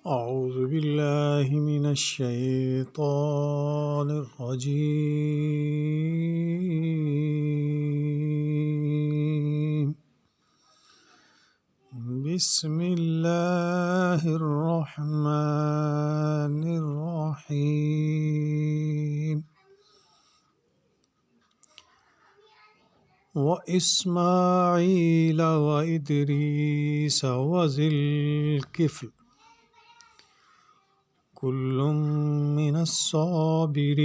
أعوذ بالله من الشيطان الرجيم. بسم الله الرحمن الرحيم. وإسماعيل وإدريس وذي الكفل كل من الصابرين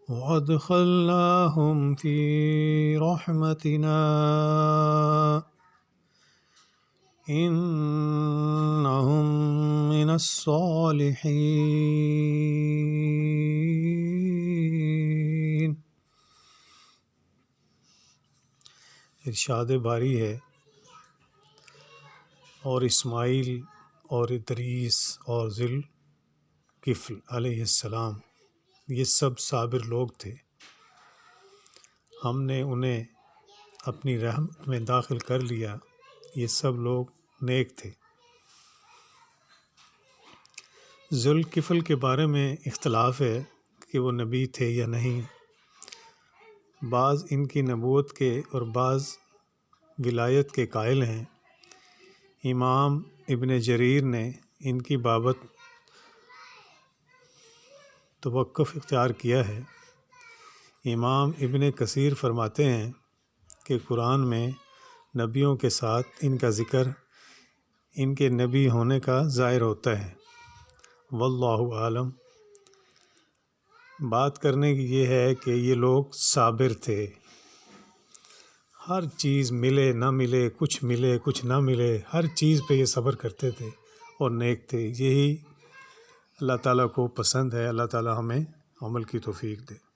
وأدخلناهم في رحمتنا إنهم من الصالحين. ارشاد باری ہے، اور اسماعیل اور ادریس اور ذی الکفل علیہ السلام یہ سب صابر لوگ تھے. ہم نے انہیں اپنی رحمت میں داخل کر لیا. یہ سب لوگ نیک تھے. ذی الکفل کے بارے میں اختلاف ہے کہ وہ نبی تھے یا نہیں. بعض ان کی نبوت کے اور بعض ولایت کے قائل ہیں. امام ابن جریر نے ان کی بابت توقف اختیار کیا ہے. امام ابن کثیر فرماتے ہیں کہ قرآن میں نبیوں کے ساتھ ان کا ذکر ان کے نبی ہونے کا ظاہر ہوتا ہے. واللہ عالم. بات کرنے کی یہ ہے کہ یہ لوگ صابر تھے. ہر چیز ملے نہ ملے، کچھ ملے کچھ نہ ملے، ہر چیز پہ یہ صبر کرتے تھے اور نیک تھے. یہی اللہ تعالیٰ کو پسند ہے. اللہ تعالیٰ ہمیں عمل کی توفیق دے.